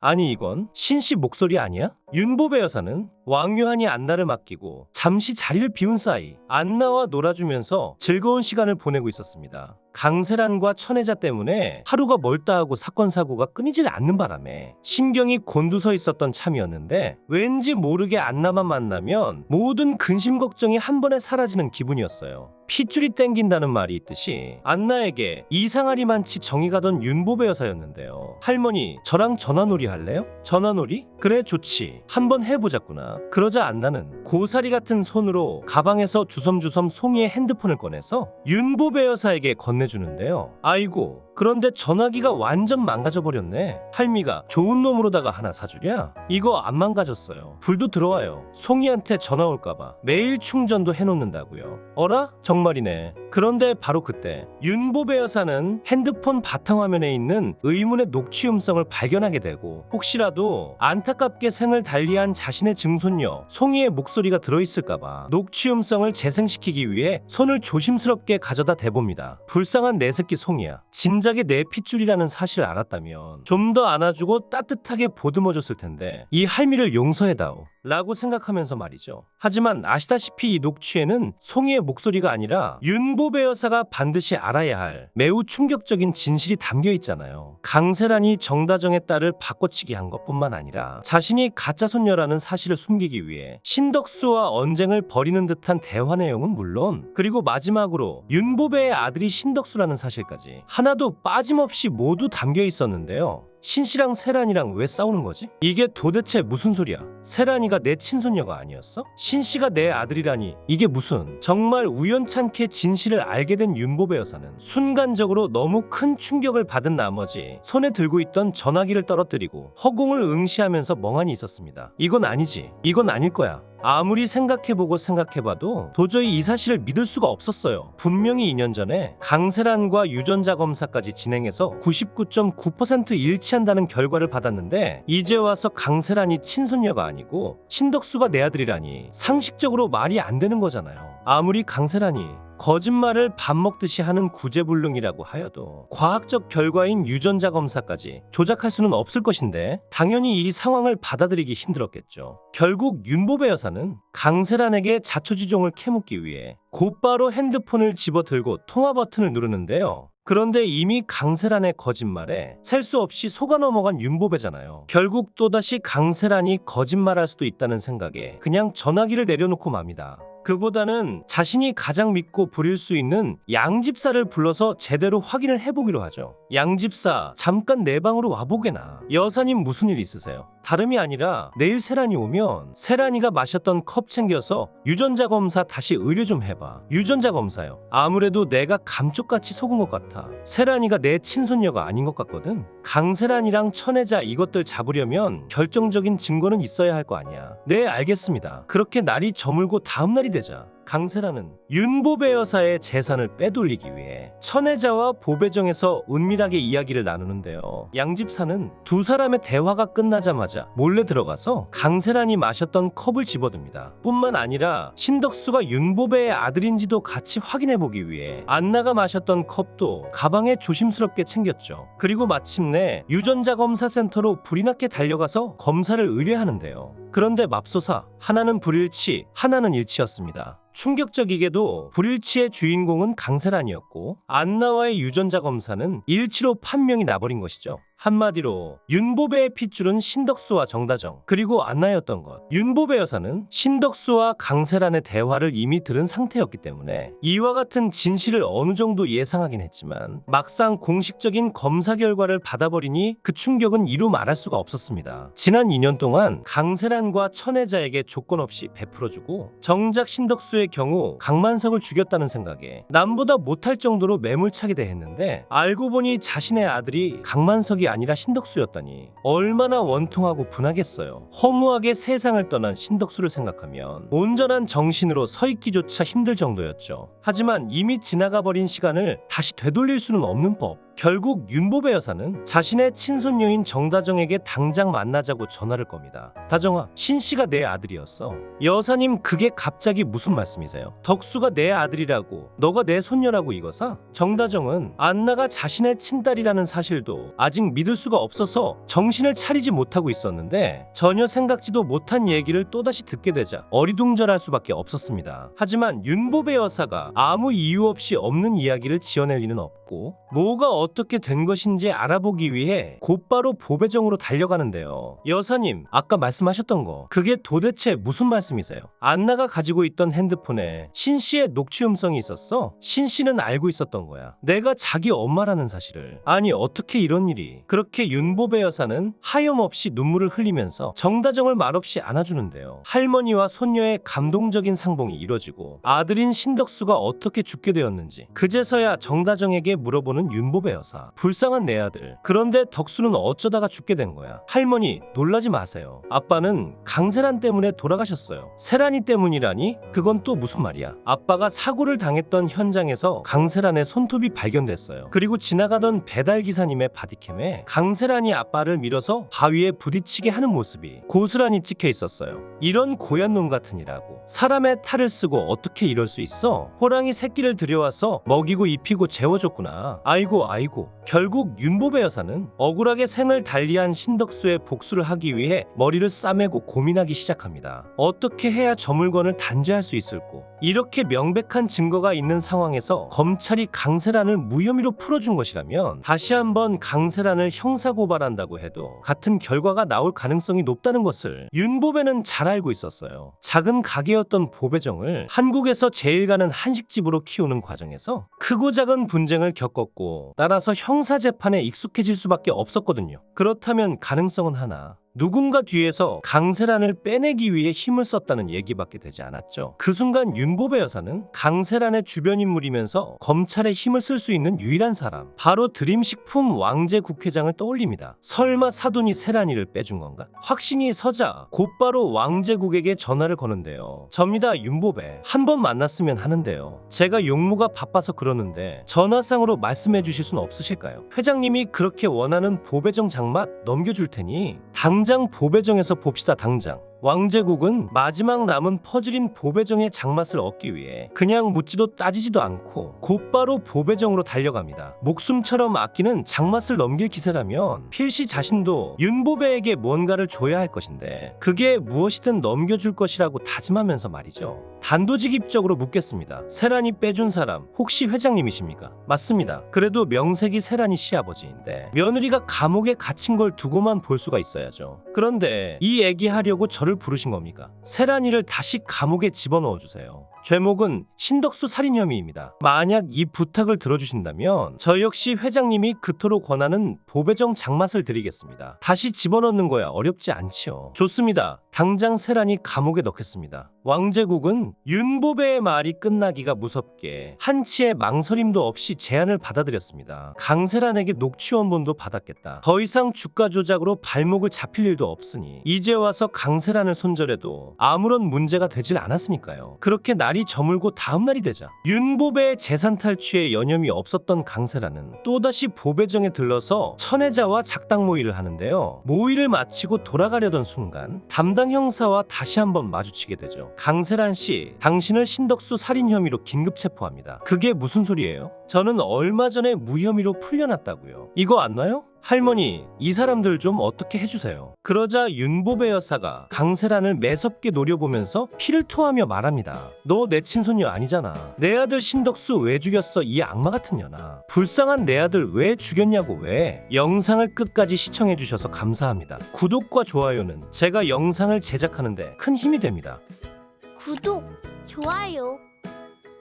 아니 이건 신씨 목소리 아니야? 윤보배 여사는 왕유한이 안나를 맡기고 잠시 자리를 비운 사이 안나와 놀아주면서 즐거운 시간을 보내고 있었습니다. 강세란과 천혜자 때문에 하루가 멀다 하고 사건 사고가 끊이질 않는 바람에 신경이 곤두서 있었던 참이었는데 왠지 모르게 안나만 만나면 모든 근심 걱정이 한 번에 사라지는 기분이었어요. 핏줄이 땡긴다는 말이 있듯이 안나에게 이상하리만치 정이 가던 윤보배 여사였는데요. 할머니, 저랑 전화놀이 할래요? 전화놀이? 그래 좋지. 한번 해보자꾸나. 그러자 안나는 고사리 같은 손으로 가방에서 주섬주섬 송이의 핸드폰을 꺼내서 윤보배 여사에게 건네주는데요. 아이고, 그런데 전화기가 완전 망가져버렸네. 할미가 좋은 놈으로다가 하나 사주랴? 이거 안 망가졌어요. 불도 들어와요. 송이한테 전화 올까봐 매일 충전도 해놓는다고요. 어라? 정말이네. 그런데 바로 그때 윤보배 여사는 핸드폰 바탕화면에 있는 의문의 녹취 음성을 발견하게 되고 혹시라도 안타깝게 생을 달리한 자신의 증손녀 송이의 목소리가 들어있을까봐 녹취 음성을 재생시키기 위해 손을 조심스럽게 가져다 대봅니다. 불쌍한 내 새끼 송이야. 진작에 내 핏줄이라는 사실을 알았다면 좀 더 안아주고 따뜻하게 보듬어줬을 텐데 이 할미를 용서해다오 라고 생각하면서 말이죠. 하지만 아시다시피 이 녹취에는 송이의 목소리가 아니라 윤보배 여사가 반드시 알아야 할 매우 충격적인 진실이 담겨 있잖아요. 강세란이 정다정의 딸을 바꿔치기 한 것뿐만 아니라 자신이 가짜 손녀라는 사실을 숨기기 위해 신덕수와 언쟁을 벌이는 듯한 대화 내용은 물론 그리고 마지막으로 윤보배의 아들이 신덕수라는 사실까지 하나도 빠짐없이 모두 담겨 있었는데요. 신씨랑 세란이랑 왜 싸우는 거지? 이게 도대체 무슨 소리야? 세란이가 내 친손녀가 아니었어? 신씨가 내 아들이라니 이게 무슨... 정말 우연찮게 진실을 알게 된 윤보배 여사는 순간적으로 너무 큰 충격을 받은 나머지 손에 들고 있던 전화기를 떨어뜨리고 허공을 응시하면서 멍하니 있었습니다. 이건 아니지. 이건 아닐 거야. 아무리 생각해보고 생각해봐도 도저히 이 사실을 믿을 수가 없었어요. 분명히 2년 전에 강세란과 유전자 검사까지 진행해서 99.9% 일치한다는 결과를 받았는데 이제 와서 강세란이 친손녀가 아니고 신덕수가 내 아들이라니 상식적으로 말이 안 되는 거잖아요. 아무리 강세란이 거짓말을 밥 먹듯이 하는 구제불능이라고 하여도 과학적 결과인 유전자 검사까지 조작할 수는 없을 것인데 당연히 이 상황을 받아들이기 힘들었겠죠. 결국 윤보배 여사는 강세란에게 자초지종을 캐묻기 위해 곧바로 핸드폰을 집어들고 통화 버튼을 누르는데요. 그런데 이미 강세란의 거짓말에 셀 수 없이 속아 넘어간 윤보배잖아요. 결국 또다시 강세란이 거짓말할 수도 있다는 생각에 그냥 전화기를 내려놓고 맙니다. 그보다는 자신이 가장 믿고 부릴 수 있는 양집사를 불러서 제대로 확인을 해보기로 하죠. 양집사, 잠깐 내 방으로 와보게나. 여사님 무슨 일 있으세요? 다름이 아니라 내일 세란이 오면 세란이가 마셨던 컵 챙겨서 유전자 검사 다시 의뢰 좀 해봐. 유전자 검사요. 아무래도 내가 감쪽같이 속은 것 같아. 세란이가 내 친손녀가 아닌 것 같거든. 강세란이랑 천혜자 이것들 잡으려면 결정적인 증거는 있어야 할 거 아니야. 네, 알겠습니다. 그렇게 날이 저물고 다음날이 되자 강세란은 윤보배 여사의 재산을 빼돌리기 위해 천혜자와 보배정에서 은밀하게 이야기를 나누는데요. 양집사는 두 사람의 대화가 끝나자마자 몰래 들어가서 강세란이 마셨던 컵을 집어듭니다. 뿐만 아니라 신덕수가 윤보배의 아들인지도 같이 확인해보기 위해 안나가 마셨던 컵도 가방에 조심스럽게 챙겼죠. 그리고 마침내 유전자 검사 센터로 불이 나게 달려가서 검사를 의뢰하는데요. 그런데 맙소사, 하나는 불일치, 하나는 일치였습니다. 충격적이게도 불일치의 주인공은 강세란이었고 안나와의 유전자 검사는 일치로 판명이 나버린 것이죠. 한마디로 윤보배의 핏줄은 신덕수와 정다정 그리고 안나였던 것. 윤보배 여사는 신덕수와 강세란의 대화를 이미 들은 상태였기 때문에 이와 같은 진실을 어느 정도 예상하긴 했지만 막상 공식적인 검사 결과를 받아버리니 그 충격은 이루 말할 수가 없었습니다. 지난 2년 동안 강세란과 천혜자에게 조건 없이 베풀어주고 정작 신덕수의 경우 강만석을 죽였다는 생각에 남보다 못할 정도로 매몰차게 대했는데 알고 보니 자신의 아들이 강만석이 아니라 신덕수였다니 얼마나 원통하고 분하겠어요. 허무하게 세상을 떠난 신덕수를 생각하면 온전한 정신으로 서 있기조차 힘들 정도였죠. 하지만 이미 지나가 버린 시간을 다시 되돌릴 수는 없는 법. 결국 윤보배 여사는 자신의 친손녀인 정다정에게 당장 만나자고 전화를 겁니다. 다정아, 신씨가 내 아들이었어. 여사님, 그게 갑자기 무슨 말씀이세요? 덕수가 내 아들이라고, 너가 내 손녀라고 이거사? 정다정은 안나가 자신의 친딸이라는 사실도 아직 믿을 수가 없어서 정신을 차리지 못하고 있었는데, 전혀 생각지도 못한 얘기를 또다시 듣게 되자 어리둥절할 수밖에 없었습니다. 하지만 윤보배 여사가 아무 이유 없이 없는 이야기를 지어낼 리는 없고, 뭐가 어떻게 된 것인지 알아보기 위해 곧바로 보배정으로 달려가는데요. 여사님, 아까 말씀하셨던 거, 그게 도대체 무슨 말씀이세요? 안나가 가지고 있던 핸드폰에 신씨의 녹취 음성이 있었어. 신씨는 알고 있었던 거야, 내가 자기 엄마라는 사실을. 아니, 어떻게 이런 일이. 그렇게 윤보배 여사는 하염없이 눈물을 흘리면서 정다정을 말없이 안아주는데요. 할머니와 손녀의 감동적인 상봉이 이뤄지고 아들인 신덕수가 어떻게 죽게 되었는지 그제서야 정다정에게 물어보는 윤보배 여사. 불쌍한 내 아들, 그런데 덕수는 어쩌다가 죽게 된 거야? 할머니, 놀라지 마세요. 아빠는 강세란 때문에 돌아가셨어요. 세란이 때문이라니? 그건 또 무슨 말이야? 아빠가 사고를 당했던 현장에서 강세란의 손톱이 발견됐어요. 그리고 지나가던 배달기사님의 바디캠에 강세란이 아빠를 밀어서 바위에 부딪히게 하는 모습이 고스란히 찍혀 있었어요. 이런 고얀 놈 같으니라고. 사람의 탈을 쓰고 어떻게 이럴 수 있어? 호랑이 새끼를 들여와서 먹이고 입히고 재워줬구나. 아이고. 결국 윤보배 여사는 억울하게 생을 달리한 신덕수의 복수를 하기 위해 머리를 싸매고 고민하기 시작합니다. 어떻게 해야 저 물건을 단죄할 수 있을꼬? 이렇게 명백한 증거가 있는 상황에서 검찰이 강세란을 무혐의로 풀어준 것이라면 다시 한번 강세란을 형사고발한다고 해도 같은 결과가 나올 가능성이 높다는 것을 윤보배는 잘 알고 있었어요. 작은 가게였던 보배정을 한국에서 제일 가는 한식집으로 키우는 과정에서 크고 작은 분쟁을 겪었고, 따라서 형사재판에 익숙해질 수밖에 없었거든요. 그렇다면 가능성은 하나, 누군가 뒤에서 강세란을 빼내기 위해 힘을 썼다는 얘기밖에 되지 않았죠. 그 순간 윤보배 여사는 강세란의 주변 인물이면서 검찰에 힘을 쓸 수 있는 유일한 사람, 바로 드림식품 왕제 국회장을 떠올립니다. 설마 사돈이 세란이를 빼준 건가? 확신이 서자 곧바로 왕제국에게 전화를 거는데요. 접니다, 윤보배. 한번 만났으면 하는데요. 제가 용무가 바빠서 그러는데 전화상으로 말씀해 주실 순 없으실까요? 회장님이 그렇게 원하는 보배정 장맛 넘겨줄 테니 당장 보배정에서 봅시다, 당장. 왕제국은 마지막 남은 퍼즐인 보배정의 장맛을 얻기 위해 그냥 묻지도 따지지도 않고 곧바로 보배정으로 달려갑니다. 목숨처럼 아끼는 장맛을 넘길 기세라면 필시 자신도 윤보배에게 뭔가를 줘야 할 것인데 그게 무엇이든 넘겨줄 것이라고 다짐하면서 말이죠. 단도직입적으로 묻겠습니다. 세란이 빼준 사람 혹시 회장님이십니까? 맞습니다. 그래도 명색이 세란이 시아버지인데 며느리가 감옥에 갇힌 걸 두고만 볼 수가 있어야죠. 그런데 이 얘기하려고 저를 부르신 겁니까? 세란이를 다시 감옥에 집어넣어 주세요. 죄목은 신덕수 살인 혐의입니다. 만약 이 부탁을 들어주신다면 저 역시 회장님이 그토록 권하는 보배정 장맛을 드리겠습니다. 다시 집어넣는 거야 어렵지 않지요. 좋습니다. 당장 세란이 감옥에 넣겠습니다. 왕제국은 윤보배의 말이 끝나기가 무섭게 한치의 망설임도 없이 제안을 받아들였습니다. 강세란에게 녹취원본도 받았겠다. 더 이상 주가 조작으로 발목을 잡힐 일도 없으니 이제 와서 강세란을 손절해도 아무런 문제가 되질 않았으니까요. 그렇게 날이 저물고 다음날이 되자 윤보배의 재산 탈취에 여념이 없었던 강세란은 또다시 보배정에 들러서 천혜자와 작당 모의를 하는데요. 모의를 마치고 돌아가려던 순간 담당 형사와 다시 한번 마주치게 되죠. 강세란 씨, 당신을 신덕수 살인 혐의로 긴급 체포합니다. 그게 무슨 소리예요? 저는 얼마 전에 무혐의로 풀려났다고요. 이거 안 나요? 할머니, 이 사람들 좀 어떻게 해주세요. 그러자 윤보배 여사가 강세란을 매섭게 노려보면서 피를 토하며 말합니다. 너 내 친손녀 아니잖아. 내 아들 신덕수 왜 죽였어, 이 악마 같은 년아. 불쌍한 내 아들 왜 죽였냐고. 왜? 영상을 끝까지 시청해주셔서 감사합니다. 구독과 좋아요는 제가 영상을 제작하는데 큰 힘이 됩니다. 구독, 좋아요